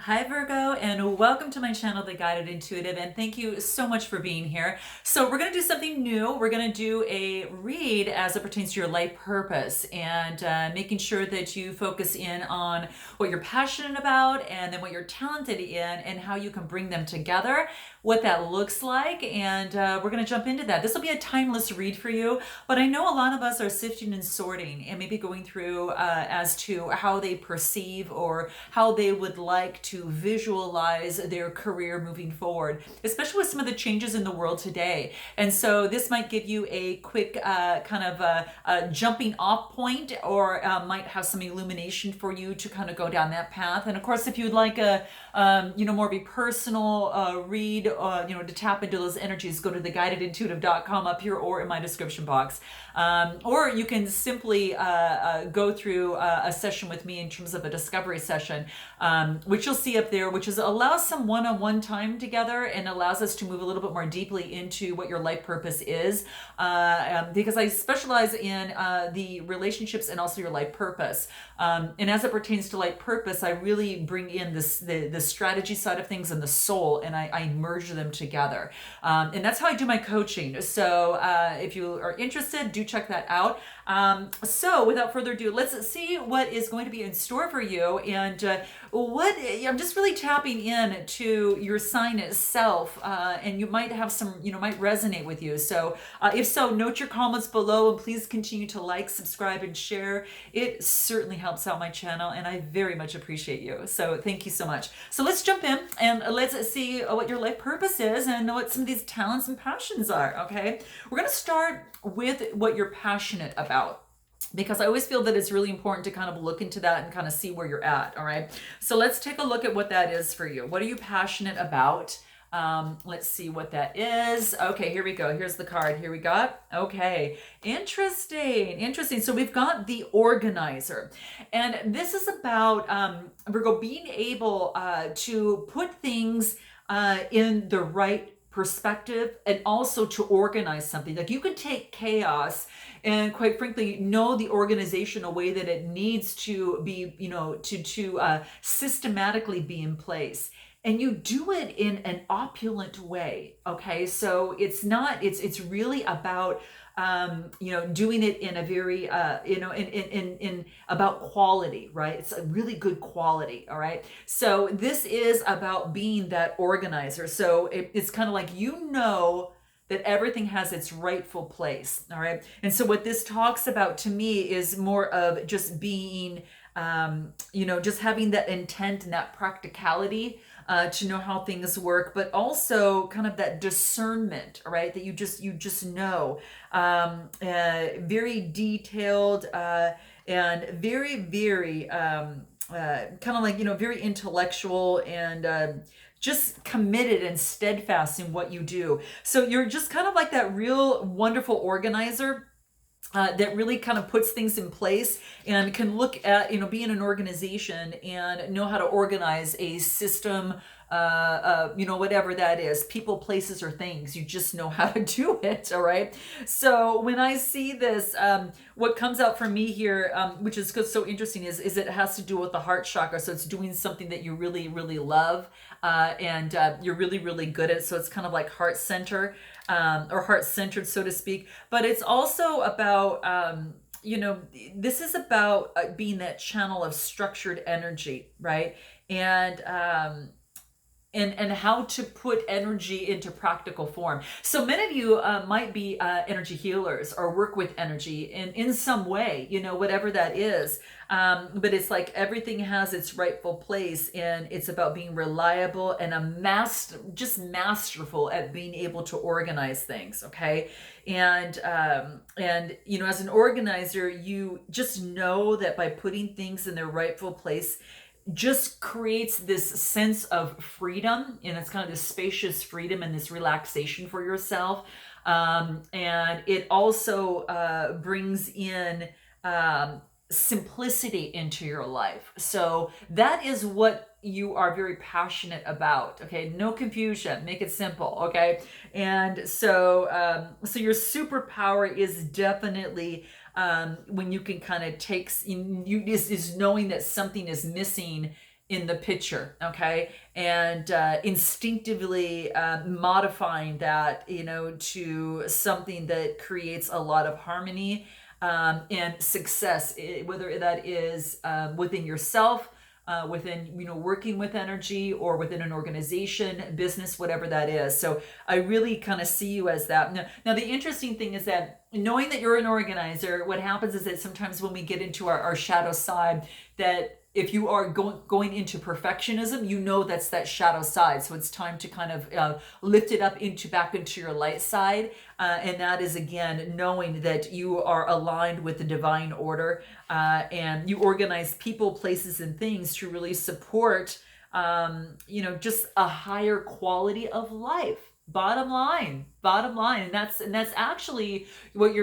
Hi Virgo, and welcome to my channel, The Guided Intuitive, and thank you so much for being here. So we're going to do something new. We're going to do a read as it pertains to your life purpose and making sure that you focus in on what you're passionate about and then what you're talented in and how you can bring them together, what that looks like, and we're going to jump into that. This will be a timeless read for you, but I know a lot of us are sifting and sorting and maybe going through as to how they perceive or how they would like to visualize their career moving forward, especially with some of the changes in the world today. And so this might give you a quick kind of a jumping off point, or might have some illumination for you to kind of go down that path. And of course, if you'd like a more of a personal read, to tap into those energies, go to theguidedintuitive.com up here or in my description box. Or you can simply go through a session with me in terms of a discovery session, which you'll see up there, which allows some one-on-one time together and allows us to move a little bit more deeply into what your life purpose is, because I specialize in the relationships and also your life purpose. And as it pertains to life purpose, I really bring in the strategy side of things and the soul, and I merge them together. And that's how I do my coaching. So if you are interested, do check that out. So without further ado, let's see what is going to be in store for you. And what I'm just really tapping in to your sign itself, and you might have some, might resonate with you. So if so, note your comments below, and please continue to like, subscribe, and share. It certainly helps out my channel, and I very much appreciate you. So thank you so much. So let's jump in and let's see what your life purpose is and what some of these talents and passions are. Okay, we're going to start with what you're passionate about, because I always feel that it's really important to kind of look into that and kind of see where you're at. All right, so let's take a look at what that is for you. What are you passionate about? Let's see what that is. Okay, here we go. Here's the card. Here we got. Okay, interesting. So we've got the organizer, and this is about Virgo being able to put things in the right perspective, and also to organize something. Like, you can take chaos and, quite frankly, know the organizational way that it needs to be, to systematically be in place. And you do it in an opulent way. Okay, so it's really about doing it in a very in about quality, right? It's a really good quality. All right, so this is about being that organizer. So it's kind of like, that everything has its rightful place. All right, and so what this talks about to me is more of just being just having that intent and that practicality to know how things work, but also kind of that discernment, right? That you just know, very detailed, and very, very kind of like, very intellectual, and just committed and steadfast in what you do. So you're just kind of like that real wonderful organizer that really kind of puts things in place and can look at, be in an organization and know how to organize a system, whatever that is, people, places, or things. You just know how to do it. All right. So when I see this, what comes out for me here, which is so interesting, is it has to do with the heart chakra. So it's doing something that you really, really love, and you're really, really good at. So it's kind of like heart center, or heart centered, so to speak. But it's also about, this is about being that channel of structured energy, right? And how to put energy into practical form. So many of you might be energy healers or work with energy in some way, whatever that is. But it's like everything has its rightful place, and it's about being reliable and just masterful at being able to organize things. Okay. And as an organizer, you just know that by putting things in their rightful place, just creates this sense of freedom, and it's kind of this spacious freedom and this relaxation for yourself, and it also brings in simplicity into your life. So that is what you are very passionate about. Okay, no confusion, make it simple. Okay, and so your superpower is definitely when you can kind of take is knowing that something is missing in the picture, okay, and instinctively modifying that, to something that creates a lot of harmony and success, whether that is within yourself, within working with energy, or within an organization, business, whatever that is. So I really kind of see you as that. Now the interesting thing is that knowing that you're an organizer, what happens is that sometimes when we get into our shadow side, that if you are going into perfectionism, that's that shadow side. So it's time to kind of lift it up back into your light side, and that is again knowing that you are aligned with the divine order, and you organize people, places, and things to really support, just a higher quality of life. Bottom line, and that's actually what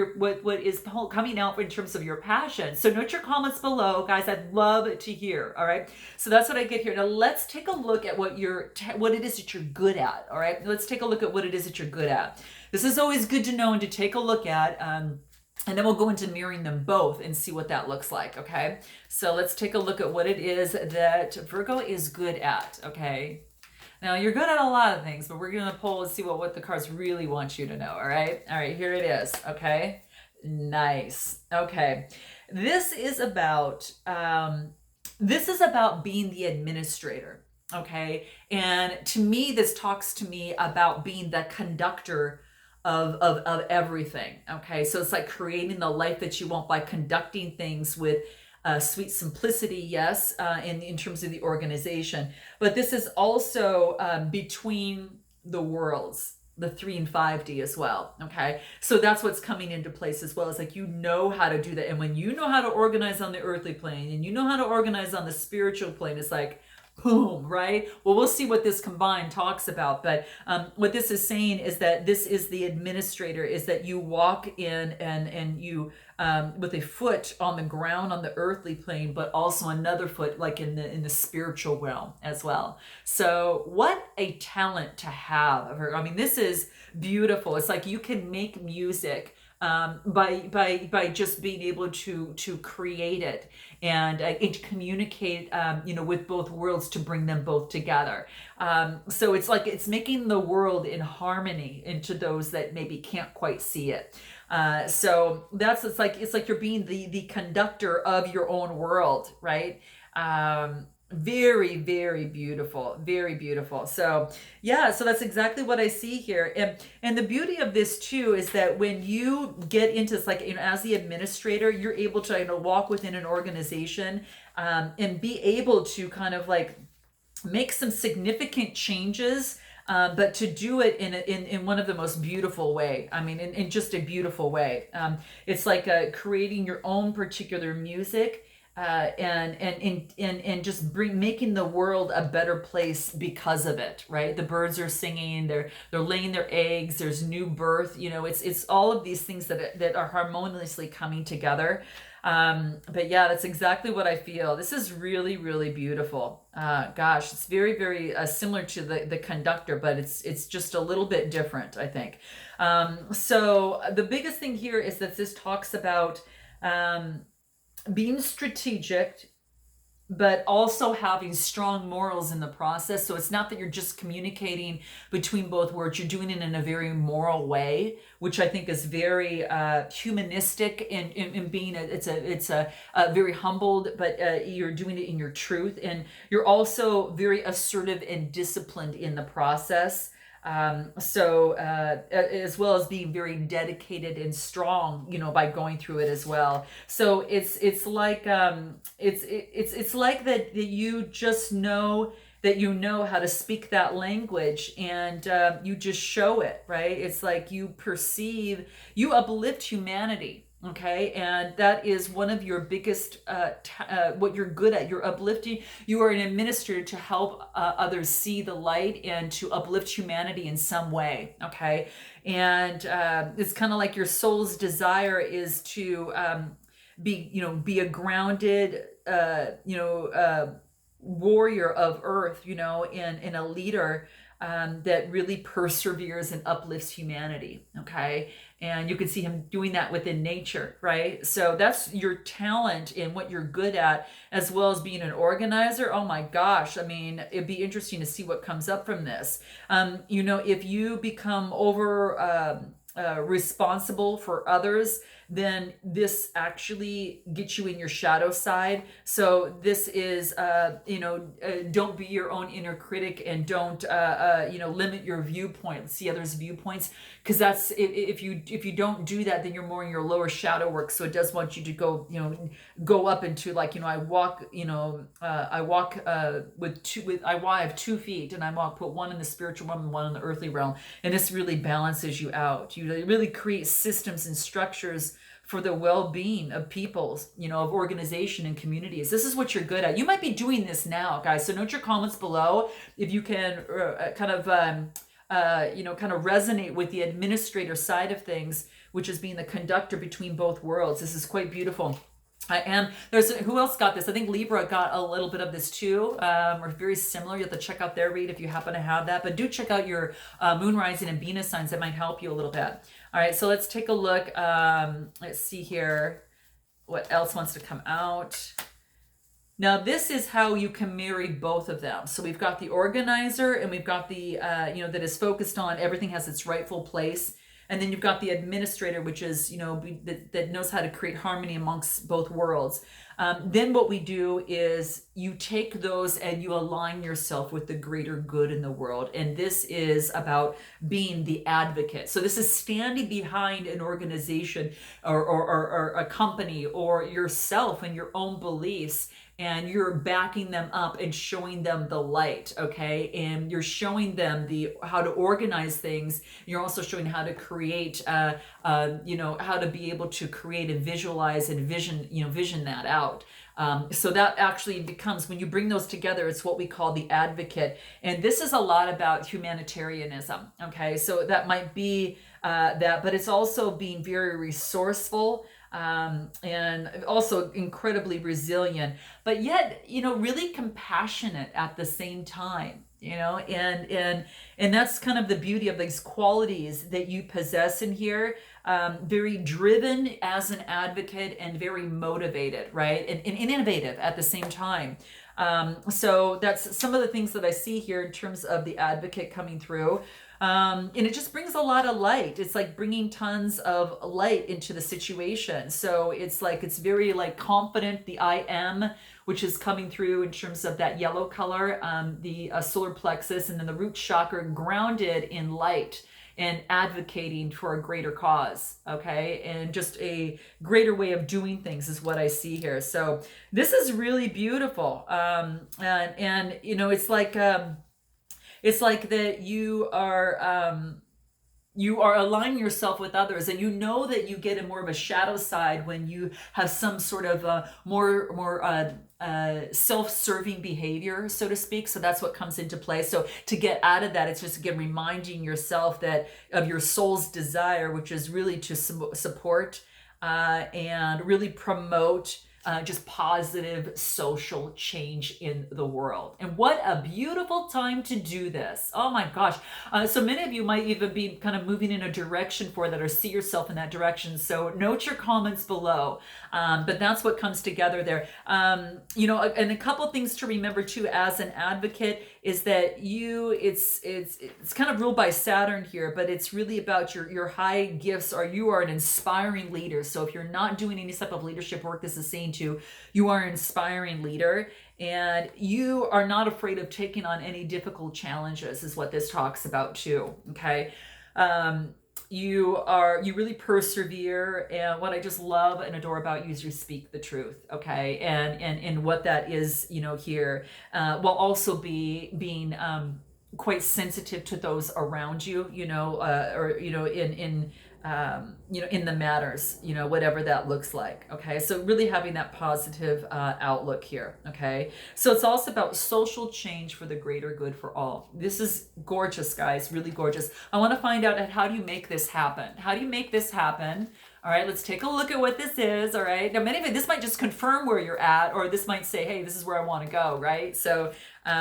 is coming out in terms of your passion. So note your comments below, guys. I'd love to hear. All right, so that's what I get here. Now let's take a look at what it is that you're good at. All right, let's take a look at what it is that you're good at. This is always good to know and to take a look at, and then we'll go into mirroring them both and see what that looks like. Okay, so let's take a look at what it is that Virgo is good at. Okay, now you're good at a lot of things, but we're going to pull and see what the cards really want you to know. All right, here it is. Okay, nice. Okay, this is about being the administrator. Okay, and to me, this talks to me about being the conductor of everything. Okay, so it's like creating the life that you want by conducting things with sweet simplicity, yes, in terms of the organization. But this is also between the worlds, the 3 and 5D as well. Okay, so that's what's coming into place as well. It's like how to do that, and when you know how to organize on the earthly plane, and you know how to organize on the spiritual plane, it's like boom, right? Well, we'll see what this combined talks about, but what this is saying is that this is the administrator, is that you walk in and you with a foot on the ground on the earthly plane, but also another foot like in the spiritual realm as well. So what a talent to have. I mean, this is beautiful. It's like you can make music by just being able to create it and communicate, with both worlds to bring them both together. So it's like it's making the world in harmony into those that maybe can't quite see it. So it's like you're being the conductor of your own world, right? Very, very beautiful, very beautiful. So yeah, so that's exactly what I see here. And the beauty of this too is that when you get into this, like, as the administrator, you're able to walk within an organization, and be able to kind of like make some significant changes, but to do it in one of the most beautiful way. I mean, in just a beautiful way. It's like creating your own particular music, and just making the world a better place because of it, right? The birds are singing, they're laying their eggs, there's new birth, it's all of these things that are harmoniously coming together. But yeah, that's exactly what I feel. This is really, really beautiful. Gosh, it's very, very similar to the conductor, but it's just a little bit different, I think. So the biggest thing here is that this talks about being strategic, but also having strong morals in the process. So it's not that you're just communicating between both worlds. You're doing it in a very moral way, which I think is very humanistic in being it's a very humbled, but you're doing it in your truth, and you're also very assertive and disciplined in the process. So as well as being very dedicated and strong, by going through it as well. So it's like it's like that you just know that how to speak that language, and you just show it, right? It's like you uplift humanity. Okay, and that is one of your biggest, what you're good at. You're uplifting. You are an administrator to help others see the light and to uplift humanity in some way. Okay, and it's kind of like your soul's desire is to be a grounded, warrior of earth, and a leader, that really perseveres and uplifts humanity. Okay. And you can see him doing that within nature, right? So that's your talent and what you're good at, as well as being an organizer. Oh my gosh. I mean, it'd be interesting to see what comes up from this. If you become over responsible for others, then this gets you in your shadow side. So this is, don't be your own inner critic, and don't, limit your viewpoint. See others' viewpoints, because that's if you don't do that, then you're more in your lower shadow work. So it does want you to go up into, like, I walk, I have 2 feet, and put one in the spiritual realm and one in the earthly realm, and this really balances you out. You really create systems and structures for the well-being of peoples, of organization and communities. This is what you're good at. You might be doing this now, guys. So note your comments below if you can kind of resonate with the administrator side of things, which is being the conductor between both worlds. This is quite beautiful. And who else got this? I think Libra got a little bit of this too, or very similar. You have to check out their read if you happen to have that. But do check out your moon, rising, and Venus signs. That might help you a little bit. All right, so let's take a look. Let's see here. What else wants to come out? Now, this is how you can marry both of them. So we've got the organizer, and we've got the, that is focused on everything has its rightful place. And then you've got the administrator, which is, that knows how to create harmony amongst both worlds. Then what we do is you take those and you align yourself with the greater good in the world. And this is about being the advocate. So this is standing behind an organization or a company or yourself and your own beliefs, and you're backing them up and showing them the light, okay? And you're showing them how to organize things. You're also showing how to create, how to be able to create and visualize and vision that out. So that actually becomes, when you bring those together, it's what we call the advocate. And this is a lot about humanitarianism, okay? So that might be that, but it's also being very resourceful, and also incredibly resilient, but yet, really compassionate at the same time, and that's kind of the beauty of these qualities that you possess in here. Very driven as an advocate and very motivated, right? And innovative at the same time. So that's some of the things that I see here in terms of the advocate coming through. And it just brings a lot of light. It's like bringing tons of light into the situation. So it's very confident, the I am, which is coming through in terms of that yellow color, the solar plexus, and then the root chakra, grounded in light and advocating for a greater cause, okay? And just a greater way of doing things is what I see here. So this is really beautiful. It's like that you are aligning yourself with others, and that you get in more of a shadow side when you have some sort of more self-serving behavior, so to speak. So that's what comes into play. So to get out of that, it's just, again, reminding yourself of your soul's desire, which is really to support and really promote just positive social change in the world. And what a beautiful time to do this. Oh my gosh. So many of you might even be kind of moving in a direction for that, or see yourself in that direction. So note your comments below. But that's what comes together there. And a couple of things to remember too, as an advocate, is that it's kind of ruled by Saturn here, but it's really about your high gifts, or you are an inspiring leader. So if you're not doing any type of leadership work, this is saying to you are an inspiring leader, and you are not afraid of taking on any difficult challenges, is what this talks about too. Okay. You really persevere, and what I just love and adore about you is you speak the truth, okay? And what that is, here, while also being quite sensitive to those around you, in the matters, whatever that looks like, okay? So really having that positive outlook here, okay? So it's also about social change for the greater good for all. This is gorgeous, guys, really gorgeous. I want to find out, how do you make this happen? How do you make this happen? All right, let's take a look at what this is, all right? Now, many of it, this might just confirm where you're at, or this might say, hey, this is where I want to go, right? So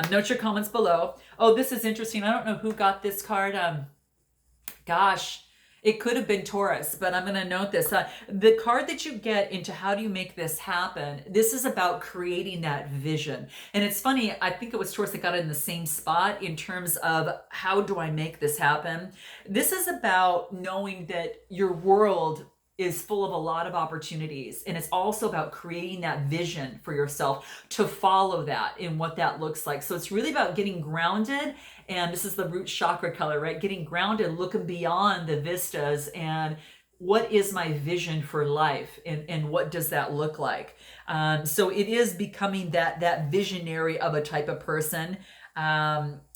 Note your comments below. Oh, this is interesting. I don't know who got this card. Gosh, it could have been Taurus, but I'm going to note this. The card that you get into how do you make this happen, this is about creating that vision. And it's funny, I think it was Taurus that got it in the same spot in terms of how do I make this happen. This is about knowing that your world is full of a lot of opportunities. And it's also about creating that vision for yourself to follow that and what that looks like. So it's really about getting grounded. And this is the root chakra color, right? Getting grounded, looking beyond the vistas and what is my vision for life and what does that look like? So it is becoming that visionary of a type of person.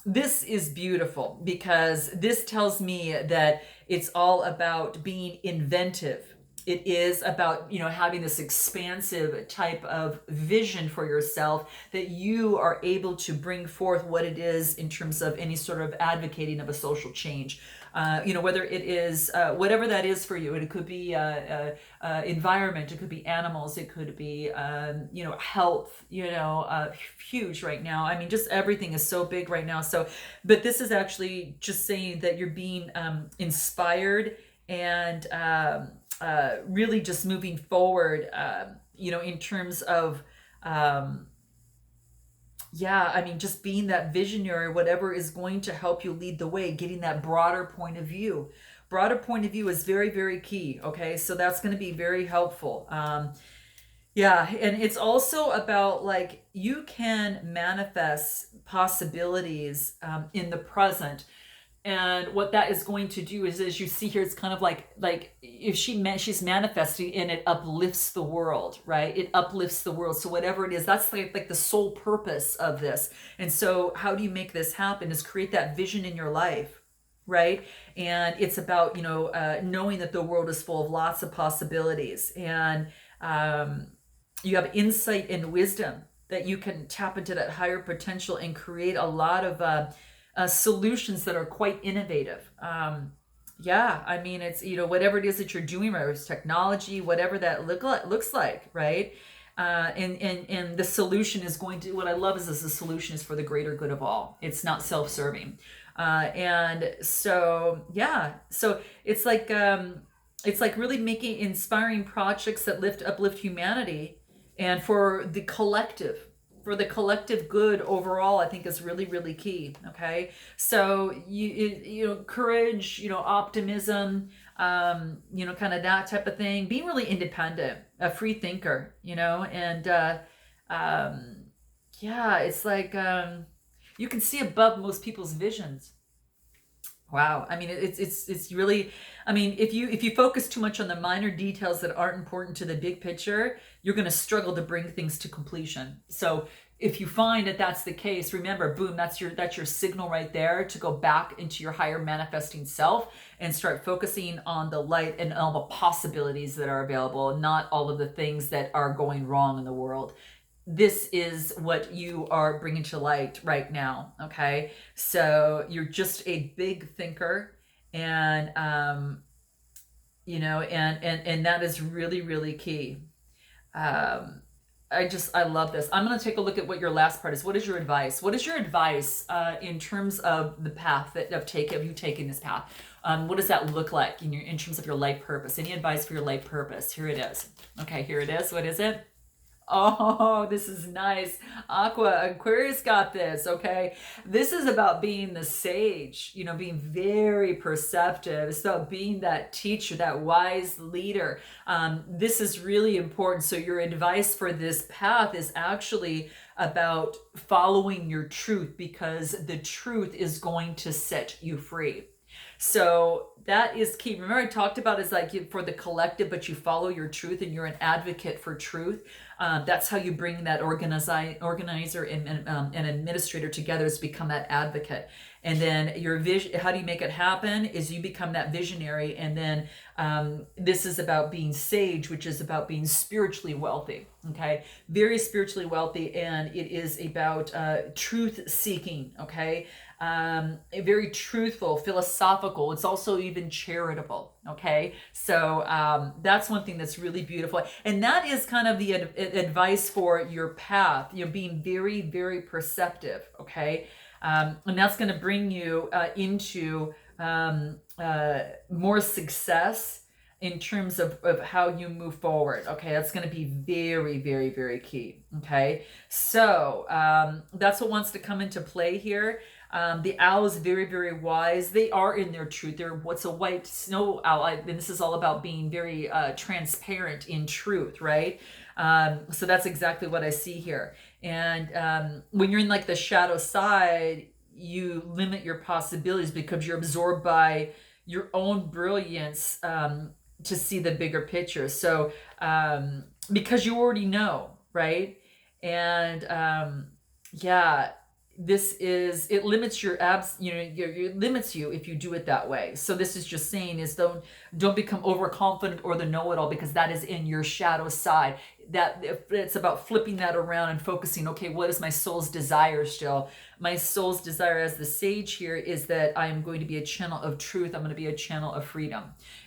This is beautiful because this tells me that it's all about being inventive. It is about, having this expansive type of vision for yourself that you are able to bring forth what it is in terms of any sort of advocating of a social change. Whether it is whatever that is for you. It could be environment, it could be animals, it could be health. Huge right now. I mean, just everything is so big right now. So, but this is actually just saying that you're being inspired and really just moving forward. In terms of. Just being that visionary, whatever is going to help you lead the way, getting that broader point of view. Broader point of view is very, very key. Okay, so that's going to be very helpful. And it's also about you can manifest possibilities in the present. And what that is going to do is, as you see here, it's kind of like if she's manifesting and it uplifts the world, right? It uplifts the world. So whatever it is, that's like the sole purpose of this. And so how do you make this happen is create that vision in your life, right? And it's about, knowing that the world is full of lots of possibilities. And you have insight and wisdom that you can tap into that higher potential and create a lot of solutions that are quite innovative. It's, whatever it is that you're doing, whether it's technology, whatever that looks like, right? And the solution is going to, what I love is the solution is for the greater good of all. It's not self-serving. So it's like really making inspiring projects that uplift humanity and for the collective good overall, I think is really, really key. Okay. So courage, optimism, kind of that type of thing, being really independent, a free thinker, and, it's like, you can see above most people's visions. Wow. I mean, it's really, if you focus too much on the minor details that aren't important to the big picture, you're going to struggle to bring things to completion. So if you find that that's the case, remember, boom, that's your signal right there to go back into your higher manifesting self and start focusing on the light and all the possibilities that are available, not all of the things that are going wrong in the world. This is what you are bringing to light right now. Okay. So you're just a big thinker and, and that is really, really key. I love this. I'm going to take a look at what your last part is. What is your advice? What is your advice, in terms of the path that have you taken this path? What does that look like in terms of your life purpose? Any advice for your life purpose? Here it is. Okay. Here it is. What is it? Oh, this is nice. Aquarius got this, okay? This is about being the sage, being very perceptive. It's about being that teacher, that wise leader. This is really important. So your advice for this path is actually about following your truth because the truth is going to set you free. So that is key. Remember I talked about is for the collective, but you follow your truth and you're an advocate for truth. That's how you bring that organizer and an administrator together is become that advocate. And then your vision, how do you make it happen is you become that visionary. And then this is about being sage, which is about being spiritually wealthy. Okay. Very spiritually wealthy. And it is about truth seeking. Okay. A very truthful, philosophical philosophical. It's also even charitable. Okay. So that's one thing that's really beautiful. And that is kind of the advice for your path, being very, very perceptive. Okay. And that's going to bring you into more success in terms of how you move forward. Okay, that's going to be very, very, very key. Okay, so that's what wants to come into play here. The owl is very, very wise. They are in their truth. They're what's a white snow owl, and this is all about being very transparent in truth, right? So that's exactly what I see here. And when you're in like the shadow side, you limit your possibilities because you're absorbed by your own brilliance to see the bigger picture. So because you already know, right? And yeah, it limits your it limits you if you do it that way. So this is just saying is don't become overconfident or the know-it-all, because that is in your shadow side. That it's about flipping that around and focusing, okay, what is my soul's desire still? My soul's desire as the sage here is that I am going to be a channel of truth. I'm going to be a channel of freedom.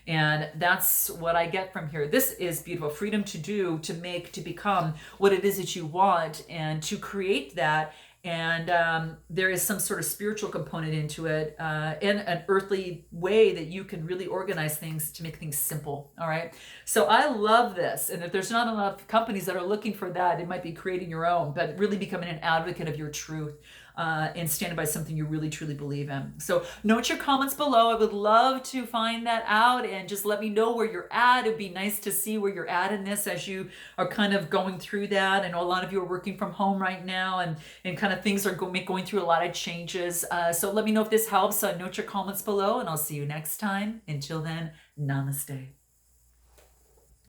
And that's what I get from here. This is beautiful. Freedom to do, to make, to become what it is that you want, and to create that. And there is some sort of spiritual component into it, in an earthly way that you can really organize things to make things simple. All right. So I love this. And if there's not enough companies that are looking for that, it might be creating your own, but really becoming an advocate of your truth. And standing by something you really truly believe in. So note your comments below. I would love to find that out, and just let me know where you're at. It'd be nice to see where you're at in this as you are kind of going through that. I know a lot of you are working from home right now, and kind of things are going through a lot of changes. So let me know if this helps. Note your comments below, and I'll see you next time. Until then, namaste.